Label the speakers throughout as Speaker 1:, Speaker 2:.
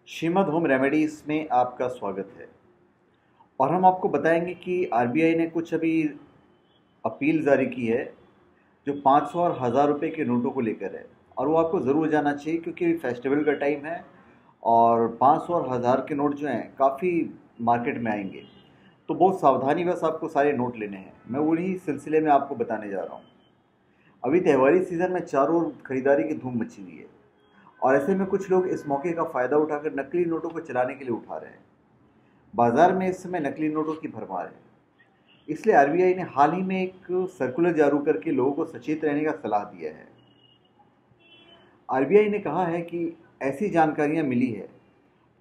Speaker 1: Shrimad home remedies में आपका स्वागत है। और हम आपको बताएंगे कि आरबीआई ने कुछ अभी अपील जारी की है जो 500 और 1000 रुपये के नोटों को लेकर है। और वो आपको ज़रूर जाना चाहिए क्योंकि फेस्टिवल का टाइम है और 500 और 1000 के नोट जो हैं काफ़ी मार्केट में आएंगे। तो बहुत सावधानी बस आपको सारे नोट लेने हैं। मैं उन्हीं सिलसिले में आपको बताने जा रहा हूँ। अभी त्योहारी सीज़न में चारों ओर खरीदारी की धूम मची हुई है और ऐसे में कुछ लोग इस मौके का फ़ायदा उठाकर नकली नोटों को चलाने के लिए उठा रहे हैं। बाजार में इस समय नकली नोटों की भरमार है। इसलिए आरबीआई ने हाल ही में एक सर्कुलर जारी करके लोगों को सचेत रहने का सलाह दिया है। आरबीआई ने कहा है कि ऐसी जानकारियां मिली है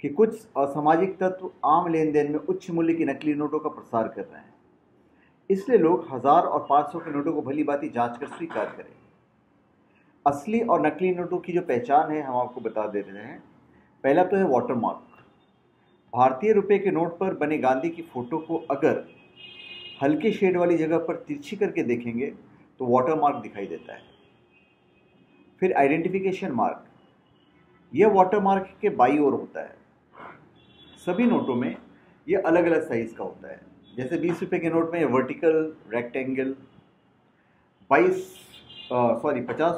Speaker 1: कि कुछ असामाजिक तत्व आम लेन देन में उच्च मूल्य की नकली नोटों का प्रसार कर रहे हैं। इसलिए लोग 1000 और 500 के नोटों को भली भांति जांच कर स्वीकार करें। असली और नकली नोटों की जो पहचान है हम आपको बता दे रहे हैं। पहला तो है वाटरमार्क। भारतीय रुपए के नोट पर बने गांधी की फोटो को अगर हल्के शेड वाली जगह पर तिरछी करके देखेंगे तो वाटरमार्क दिखाई देता है। फिर आइडेंटिफिकेशन मार्क, यह वाटरमार्क के बाईं ओर होता है। सभी नोटों में यह अलग अलग साइज का होता है। जैसे 20 रुपये के नोट में यह वर्टिकल रेक्टेंगल, 50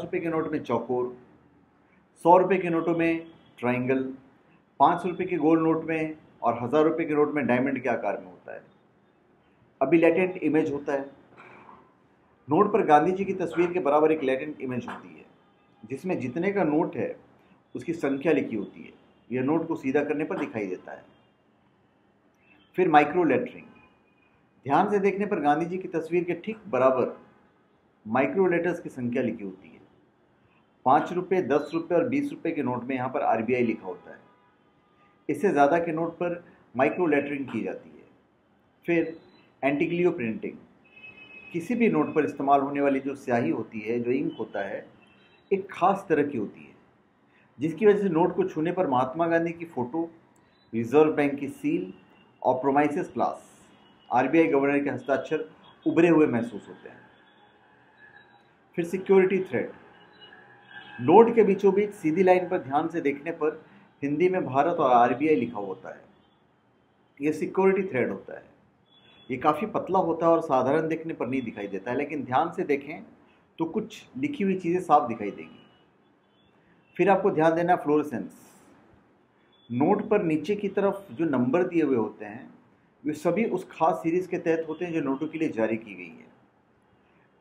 Speaker 1: रुपये के नोट में चौकोर, 100 रुपये के नोटों में ट्राइंगल, 500 रुपये के गोल नोट में और 1000 रुपये के नोट में डायमंड के आकार में होता है। अभी लेटेंट इमेज होता है। नोट पर गांधी जी की तस्वीर के बराबर एक लेटेंट इमेज होती है जिसमें जितने का नोट है उसकी संख्या लिखी होती है। यह नोट को सीधा करने पर दिखाई देता है। फिर माइक्रो लेटरिंग, ध्यान से देखने पर गांधी जी की तस्वीर के ठीक बराबर माइक्रो लेटर्स की संख्या लिखी होती है। 5 रुपये, 10 रुपये और 20 रुपये के नोट में यहाँ पर आरबीआई लिखा होता है। इससे ज़्यादा के नोट पर माइक्रो लेटरिंग की जाती है। फिर एंटीग्लियो प्रिंटिंग, किसी भी नोट पर इस्तेमाल होने वाली जो स्याही होती है, जो इंक होता है, एक खास तरह की होती है जिसकी वजह से नोट को छूने पर महात्मा गांधी की फ़ोटो, रिजर्व बैंक की सील और प्रोमाइसिस क्लास, आरबीआई गवर्नर के हस्ताक्षर उभरे हुए महसूस होते हैं। फिर सिक्योरिटी थ्रेड, नोट के बीचों बीच सीधी लाइन पर ध्यान से देखने पर हिंदी में भारत और आरबीआई लिखा होता है। यह सिक्योरिटी थ्रेड होता है। ये काफ़ी पतला होता है और साधारण देखने पर नहीं दिखाई देता है, लेकिन ध्यान से देखें तो कुछ लिखी हुई चीज़ें साफ दिखाई देंगी। फिर आपको ध्यान देना फ्लोरेसेंस, नोट पर नीचे की तरफ जो नंबर दिए हुए होते हैं वे सभी उस खास सीरीज के तहत होते हैं जो नोटों के लिए जारी की गई है।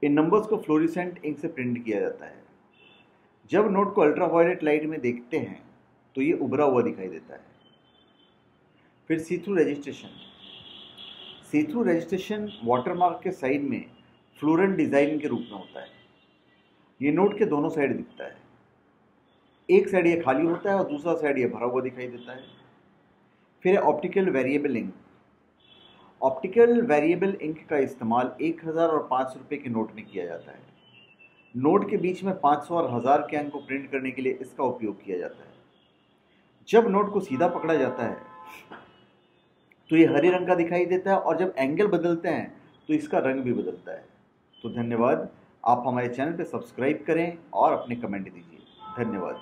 Speaker 1: इन नंबर्स को फ्लोरेसेंट इंक से प्रिंट किया जाता है। जब नोट को अल्ट्रावायलेट लाइट में देखते हैं तो ये उभरा हुआ दिखाई देता है। फिर सी थ्रू रजिस्ट्रेशन, सी थ्रू रजिस्ट्रेशन वाटरमार्क के साइड में फ्लोरेंट डिज़ाइन के रूप में होता है। ये नोट के दोनों साइड दिखता है। एक साइड ये खाली होता है और दूसरा साइड ये भरा हुआ दिखाई देता है। फिर optical variable ink, optical variable ink का इस्तेमाल 1000 और 500 रुपये के नोट में किया जाता है। नोट के बीच में 500 और 1000 के अंक को प्रिंट करने के लिए इसका उपयोग किया जाता है। जब नोट को सीधा पकड़ा जाता है तो ये हरे रंग का दिखाई देता है और जब एंगल बदलते हैं तो इसका रंग भी बदलता है। तो धन्यवाद। आप हमारे चैनल पर सब्सक्राइब करें और अपने कमेंट दीजिए। धन्यवाद।